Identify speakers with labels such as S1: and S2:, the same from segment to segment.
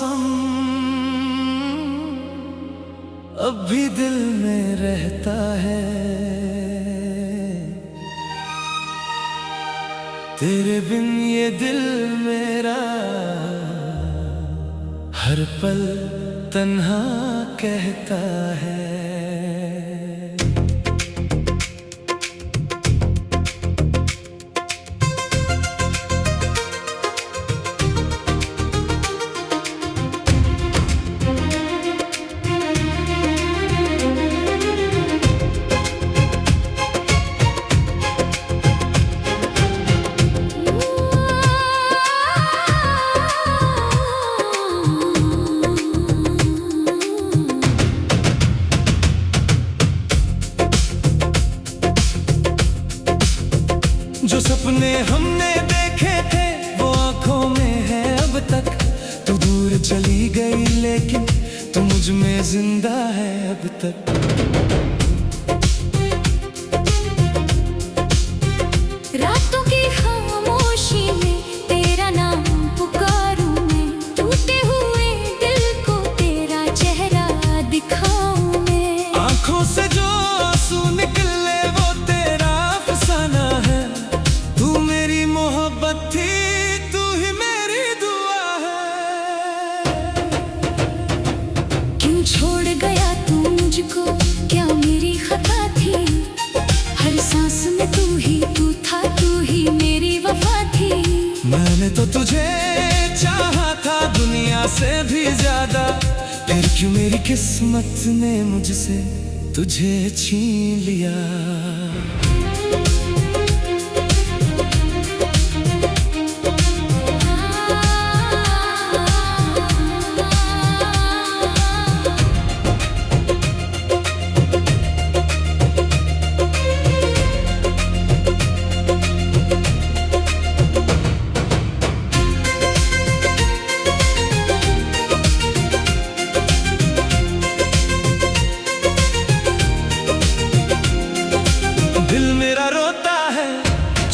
S1: मौसम अब भी दिल में रहता है। तेरे बिन ये दिल मेरा हर पल तन्हा कहता है। जो सपने हमने देखे थे वो आंखों में है अब तक। तू दूर चली गई लेकिन तू मुझ में जिंदा है अब तक।
S2: रातों की खामोशी में तेरा नाम पुकारूं मैं। टूटे हुए दिल को तेरा चेहरा दिखाऊं मैं।
S1: आंखों से जो आंसू निकले वो तेरा अफसाना है। तू मेरी मोहब्बत थी, तू ही मेरी दुआ है।
S2: क्यों छोड़ गया तू मुझको, क्या मेरी खता थी? हर सांस में तू था, तू ही मेरी वफा थी।
S1: मैंने तो तुझे चाहा था दुनिया से भी ज्यादा। फिर क्यों मेरी किस्मत ने मुझसे तुझे छीन लिया।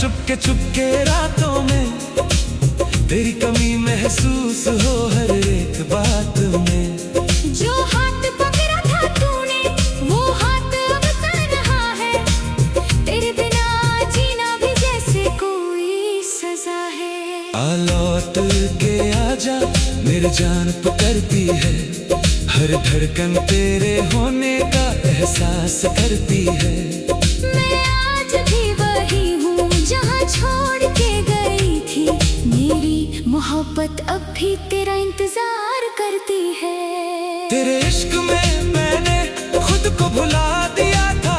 S1: चुपके चुपके रातों में तेरी कमी महसूस हो हर एक बात में।
S2: जो हाथ पकड़ा था तूने वो हाथ अब तन्हा है। तेरे बिना जीना भी जैसे कोई सजा है।
S1: आ लौट के आजा मेरी जान पकड़ती है। हर धड़कन तेरे होने का एहसास करती है।
S2: मैं आज भी वही हूँ जहाँ छोड़ के गई थी। मेरी मोहब्बत अब भी तेरा इंतजार करती है।
S1: तेरे इश्क में मैंने खुद को भुला दिया था।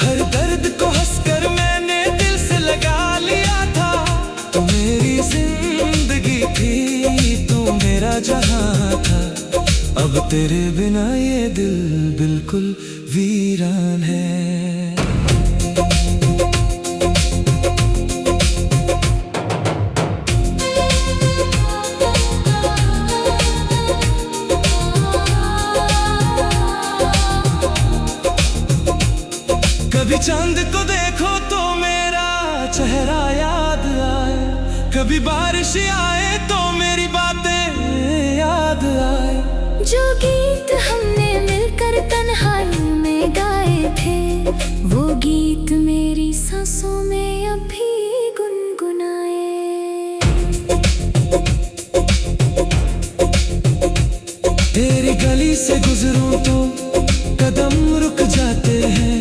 S1: हर दर्द को हंसकर मैंने दिल से लगा लिया था। तू मेरी जिंदगी थी, तू मेरा जहां था। अब तेरे बिना ये दिल बिल्कुल वीरान है। कभी चांद को देखो तो मेरा चेहरा याद आए। कभी बारिश आए तो मेरी बातें याद आए।
S2: जो गीत हमने मिलकर तन्हाई में गाए थे वो गीत मेरी सांसों में अभी गुनगुनाए।
S1: तेरी गली से गुजरूं तो कदम रुक जाते हैं।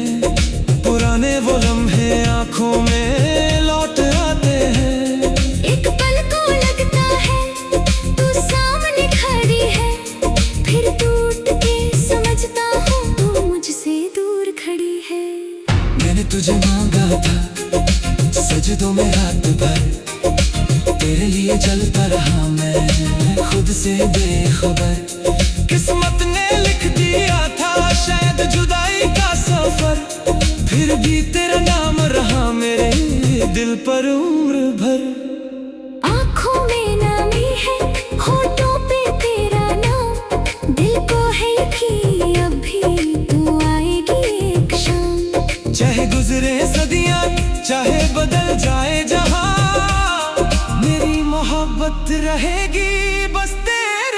S1: पुराने वो लम्हे आंखों में लौट आते हैं।
S2: एक पल को लगता है तू सामने खड़ी है। फिर टूट के समझता हूँ तू मुझसे दूर खड़ी है।
S1: मैंने तुझे मांगा था सजदों में रात भर। तेरे लिए जलता रहा मैं खुद से बेखबर। किस्मत ने लिख दिया था शायद जुदाई का सफर। फिर भी तेरा नाम रहा मेरे दिल पर उम्र भर।
S2: आँखों में नमी है, होठों पे तेरा नाम। दिल को है यकीन अभी तू आएगी एक शाम।
S1: चाहे गुजरे सदियां, चाहे बदल जाए जहां, मेरी मोहब्बत रहेगी बस तेरे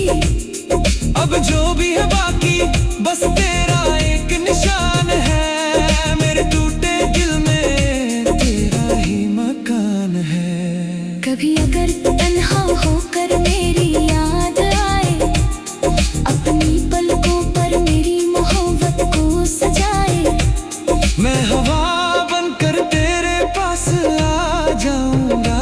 S1: अब जो भी है बाकी बस तेरा एक निशान है, मेरे टूटे दिल में तेरा ही मकान है।
S2: कभी अगर तन्हा होकर मेरी याद आए, अपनी पलकों पर मेरी मोहब्बत को सजाए,
S1: मैं हवा बनकर तेरे पास आ जाऊंगा,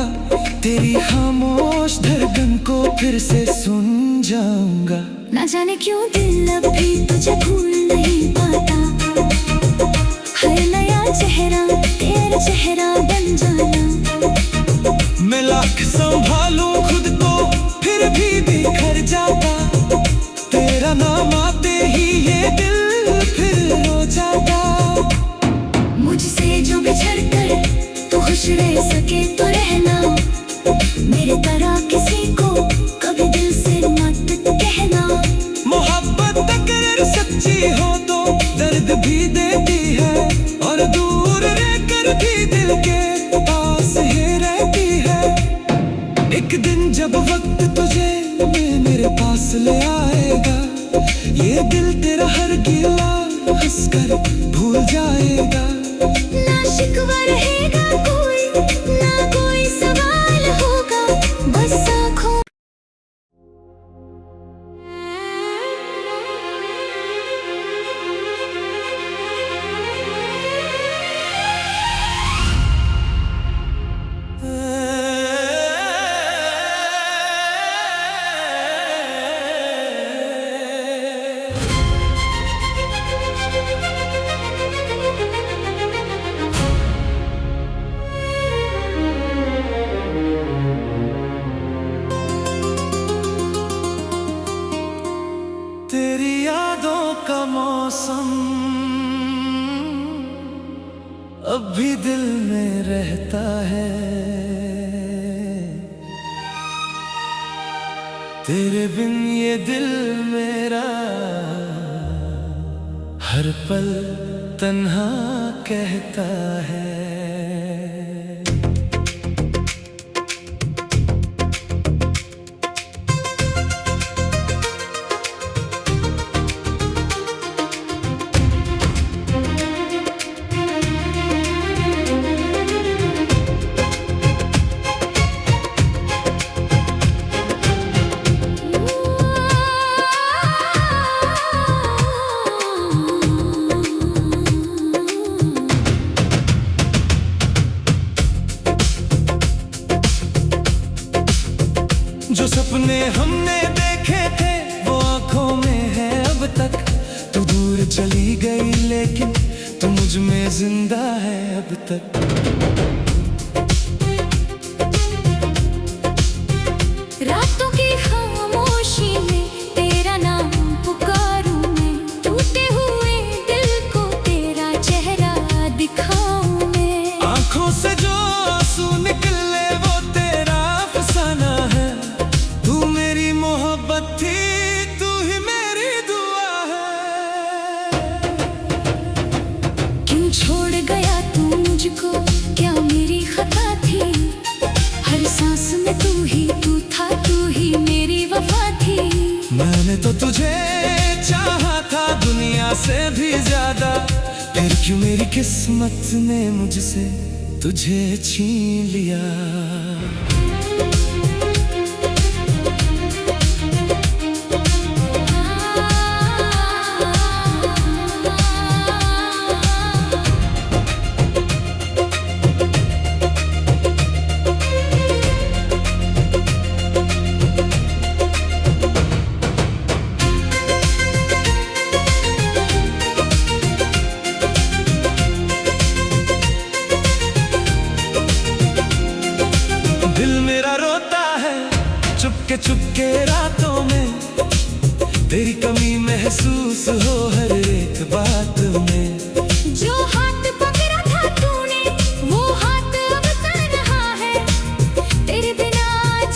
S1: तेरी खामोश धड़कन को फिर से सुन जाऊंगा।
S2: ना जाने क्यों दिल अब भी तुझे भूल नहीं पाता, हर नया चेहरा तेरा चेहरा बन जाना।
S1: मैं लाख संभालूं खुद को फिर भी बिखर जाता, तेरा नाम आते ही ये दिल फिर रो जाता।
S2: मुझसे जो बिछड़ कर तू खुश रह सके तो रहना, मेरे तरह किसी को कभी दिल से मत कहना।
S1: मोहब्बत अगर सच्ची हो तो दर्द भी देती है, और दूर रहकर भी दिल के पास ही रहती है। एक दिन जब वक्त तुझे मेरे पास ले आएगा, ये दिल तेरा हर गिला हंसकर भूल जाएगा।
S2: ना शिकवा रहेगा कोई, ना कोई सवाल होगा, बस आँखों
S1: तेरी यादों का मौसम अब भी दिल में रहता है, तेरे बिन ये दिल मेरा हर पल तन्हा कहता है। जो सपने हमने देखे थे वो आंखों में है अब तक, तू दूर चली गई लेकिन तू मुझ में जिंदा है अब तक।
S2: रातों की खामोशी में तेरा नाम पुकारूं मैं, टूटे हुए दिल को तेरा चेहरा दिखाऊं मैं।
S1: आंखों से जो आंसू निकले वो तेरा अफसाना है, तू मेरी मोहब्बत थी तू ही मेरी दुआ है।
S2: क्यों छोड़ गया तू मुझको, क्या मेरी खता थी, हर सांस में तू था, तू ही मेरी वफा थी।
S1: मैंने तो तुझे चाहा था दुनिया से भी ज्यादा, फिर क्यों मेरी किस्मत ने मुझसे तुझे छीन लिया। चुपके रातों में तेरी कमी महसूस हो हर एक बात में।
S2: जो हाथ पकड़ा था तूने वो हाथ अब तन्हा है, तेरे बिना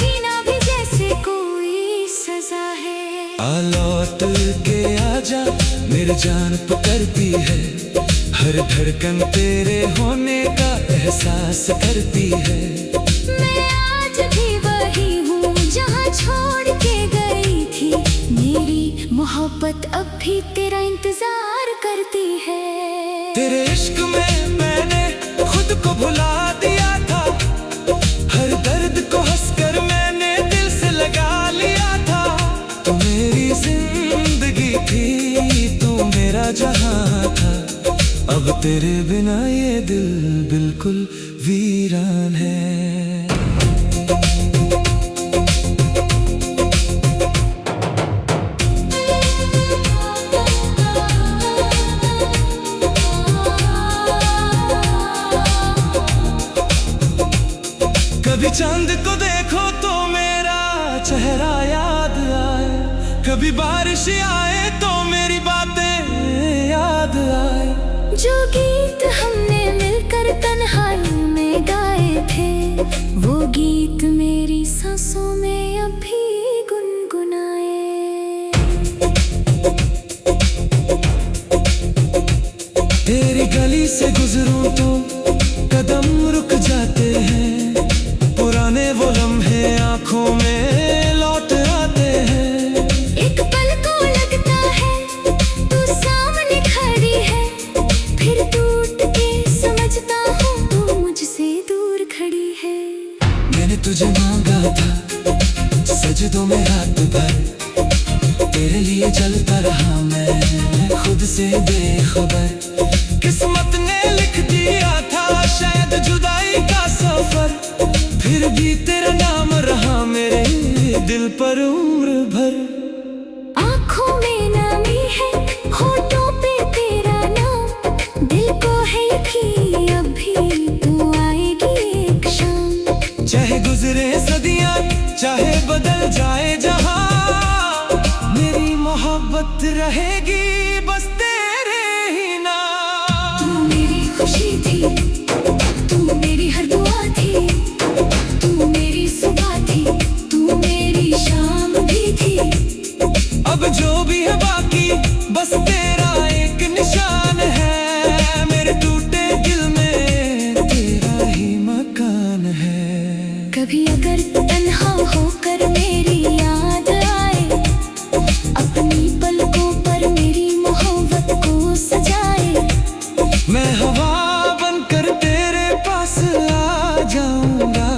S2: जीना भी जैसे कोई सजा है।
S1: आ लौट के आजा मेरी जान पकड़ती है, हर धड़कन तेरे होने का एहसास करती है।
S2: मैं आज भी वही हूँ जहाँ छोड़ के गई थी, मोहब्बत अब भी तेरा इंतजार करती है।
S1: तेरे इश्क में मैंने खुद को भुला दिया था, हर दर्द को हंसकर मैंने दिल से लगा लिया था। तू मेरी जिंदगी थी, तू मेरा जहां था, अब तेरे बिना ये दिल बिल्कुल वीरान है। कभी चांद को देखो तो मेरा चेहरा याद आए, कभी बारिश आए तो मेरी बातें याद आए।
S2: जो गीत हमने मिलकर तन्हाई में गाए थे, वो गीत मेरी सांसों में अभी गुनगुनाए।
S1: तेरी गली से गुजरूं तो कदम रुक जाते हैं, पुराने वो लम्हे आंखों में लौट आते हैं।
S2: एक पल को लगता है तू सामने खड़ी है, फिर टूट के समझता हूँ तू मुझसे दूर खड़ी है।
S1: मैंने तुझे मांगा था सजदों में रात भर, तेरे लिए चलता रहा मैं खुद से बेखबर। किस्मत ने लिख दिया था शायद जुदाई का सफर, फिर भी तेरा नाम रहा मेरे दिल पर उम्र भर।
S2: आँखों में नमी है, होठों पे तेरा नाम, दिल को है यकीन अभी तू आएगी एक शाम।
S1: चाहे गुजरे सदियां, चाहे बदल जाए जहां, मेरी मोहब्बत रहेगी बस तेरे ही नाम।
S2: तू मेरी खुशी थी, तू मेरी हर दुआ थी, तू मेरी सुबह थी, तू मेरी शाम भी थी।
S1: अब जो भी है बाकी बस तेरा एक निशान है, मेरे टूटे दिल में तेरा ही मकान है।
S2: कभी अगर तन्हा होकर मेरी याद आए, अपनी पलकों पर मेरी मोहब्बत को सजाए।
S1: मैं हवा बनकर तेरे पास आ जाऊंगा,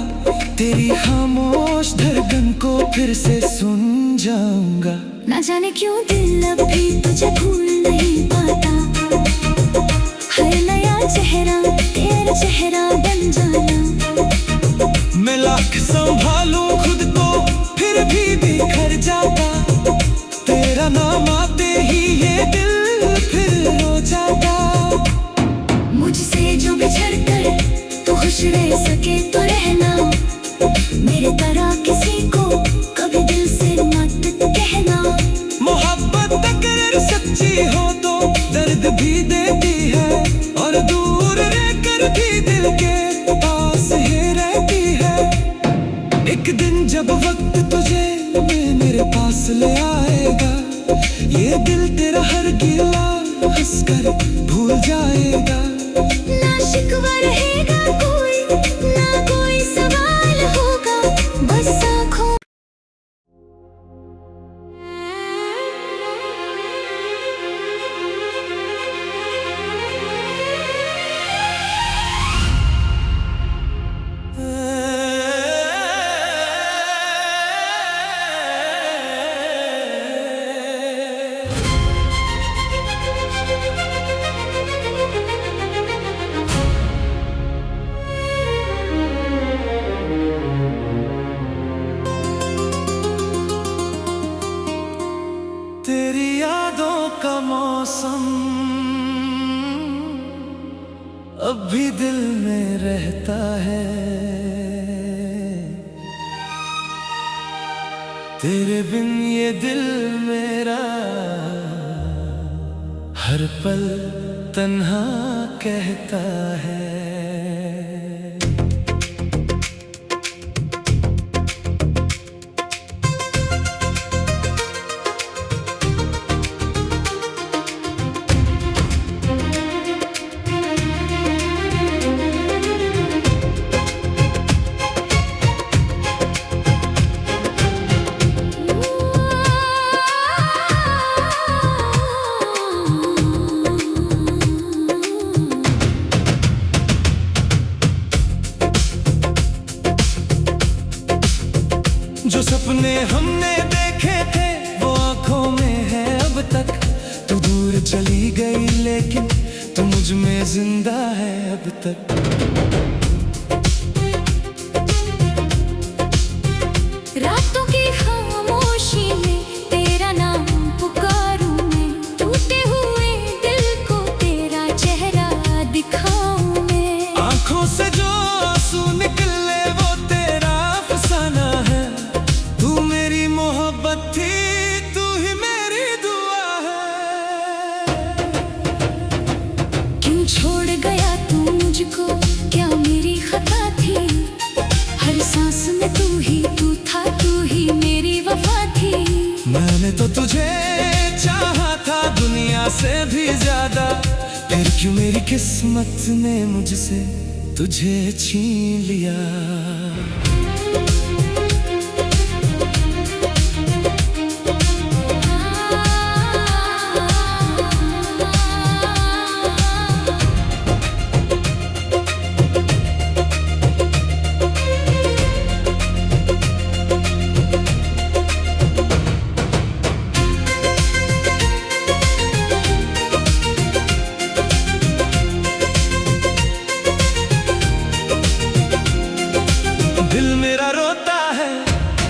S1: तेरी खामोश धड़कन को फिर से सुन जाऊंगा।
S2: ना जाने क्यों दिल अभी तुझे भूल नहीं पाता, हर नया चेहरा तेरा चेहरा बन जाना।
S1: मैं लाख संभालूं खुद को फिर भी बिखर जाता, तेरा नाम आते ही ये दिल फिर रो जाता।
S2: मुझसे जो बिछड़ कर तू खुश रह सके तो रहना, मेरे तरह किसी को कभी दिल से मत कहना।
S1: मोहब्बत अगर सच्ची हो तो दर्द भी देती है, और दूर रहकर भी दिल के पास ही रहती है। एक दिन जब वक्त तुझे मेरे पास ले आएगा, ये दिल तेरा हर गिला हंसकर भूल जाएगा।
S2: ना शिकवा रहेगा कोई, ना कोई सवाल होगा, बस आँखों।
S1: तेरी यादों का मौसम अब भी दिल में रहता है, तेरे बिन ये दिल मेरा हर पल तन्हा कहता है। चली गई लेकिन तू मुझ में जिंदा है अब तक।
S2: रातों की खामोशी में तेरा नाम पुकारूं मैं, टूटे हुए दिल को तेरा चेहरा दिखाऊं मैं।
S1: आंखों से जो आंसू निकले वो तेरा अफसाना है। तू मेरी मोहब्बत थी, तू ही मेरी दुआ है।
S2: क्यों छोड़ गया तू मुझको, क्या मेरी खता थी? हर सांस में तू था, तू ही मेरी वफा थी।
S1: मैंने तो तुझे चाहा था दुनिया से भी ज्यादा, फिर क्यों मेरी किस्मत ने मुझसे तुझे छीन लिया।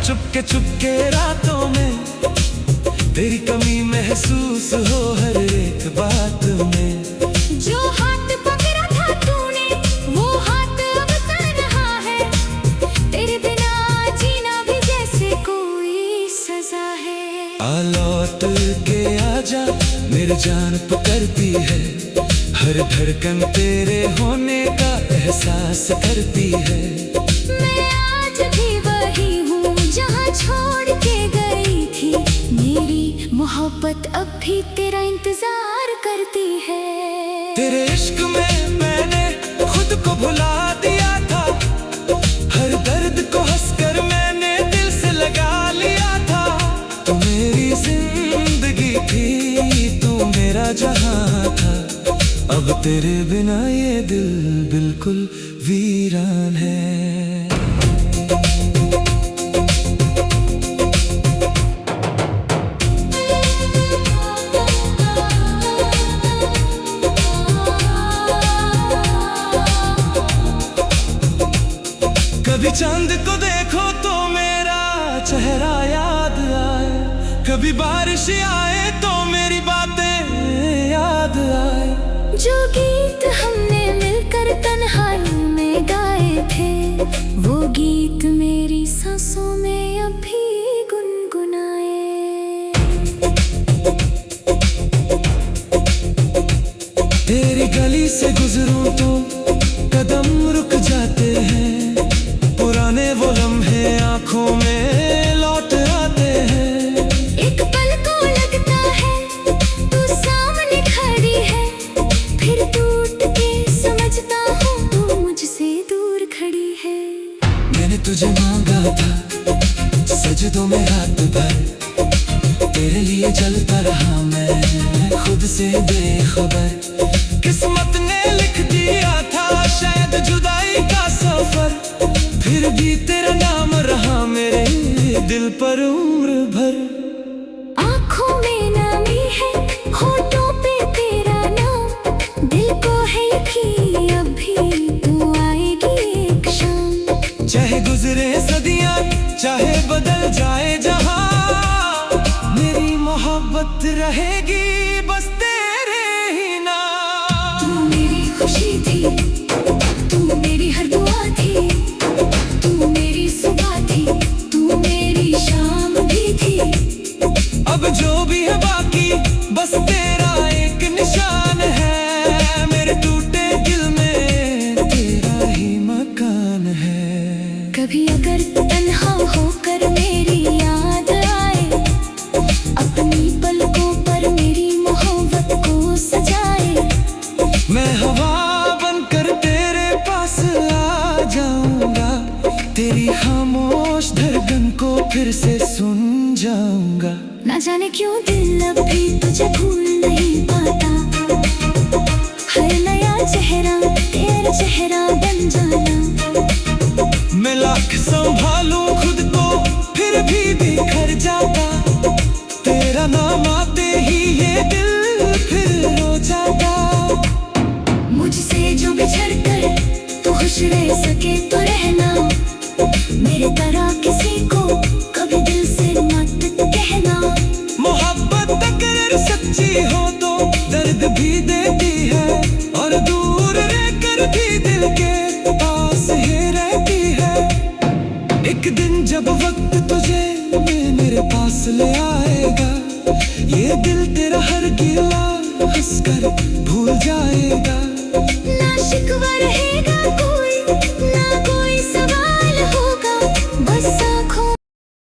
S1: चुपके चुपके रातों में तेरी कमी महसूस हो हर एक बात में।
S2: जो हाथ पकड़ा था तूने वो हाथ अब तन्हा है, तेरे बिना जीना भी जैसे कोई सजा है।
S1: आ लौट के आजा मेरी जान पकड़ती है, हर धड़कन तेरे होने का एहसास करती है।
S2: मैं आज भी वही हूँ जहाँ छोड़ के गई थी, मेरी मोहब्बत अब भी तेरा इंतजार करती है।
S1: तेरे इश्क में मैंने खुद को भुला दिया था, हर दर्द को हंसकर मैंने दिल से लगा लिया था। तू मेरी जिंदगी थी, तू मेरा जहां था, अब तेरे बिना ये दिल बिल्कुल वीरान है। कभी चांद को देखो तो मेरा चेहरा याद आए, कभी बारिश आए तो मेरी बातें याद आए।
S2: जो गीत हमने मिलकर तन्हाई में गाए थे, वो गीत मेरी सांसों में अभी गुनगुनाए।
S1: तेरी गली से गुजरूं तो कदम रुक जाते हैं, पुराने वो लम्हे आंखों में लौट आते हैं।
S2: एक पल को लगता है तू सामने खड़ी है, फिर टूट के समझता हूँ तू मुझसे दूर खड़ी है।
S1: मैंने तुझे मांगा था सजदों में रात भर, तेरे लिए चलता रहा मैं खुद से बेखबर। किस्मत ने लिख दिया था शायद जुदाई का सफर, फिर भी तेरा नाम रहा मेरे दिल पर उम्र भर।
S2: आँखों में नमी है, होठों पे तेरा नाम, दिल को है यकीन अभी तू आएगी एक शाम।
S1: चाहे गुजरे सदियां, चाहे बदल जाए जहां, मेरी मोहब्बत रहेगी बस तेरे ही नाम।
S2: तू मेरी खुशी थी, तू मेरी हर दुआ थी, तू मेरी सुबह थी, तू मेरी शाम भी थी।
S1: अब जो भी है बाकी बस तेरा एक निशान है, मेरे टूटे दिल में तेरा ही मकान है।
S2: कभी अगर तन्हा होकर मेरी याद आए, अपनी पलकों पर मेरी मोहब्बत को सजाए।
S1: मैं हवा बनकर तेरे पास आ जाऊंगा, तेरी खामोश धड़कन को फिर से सुन जाऊंगा।
S2: ना जाने क्यों दिल अब भी तुझे भूल नहीं पाता, हर नया चेहरा तेरा चेहरा बन जाना।
S1: मैं लाख संभालूं खुद को फिर भी बिखर जाता, तेरा नाम आते ही ये दिल फिर तेरा हर गिला हंसकर भूल जाएगा।
S2: ना शिकवा रहेगा कोई, ना कोई सवाल।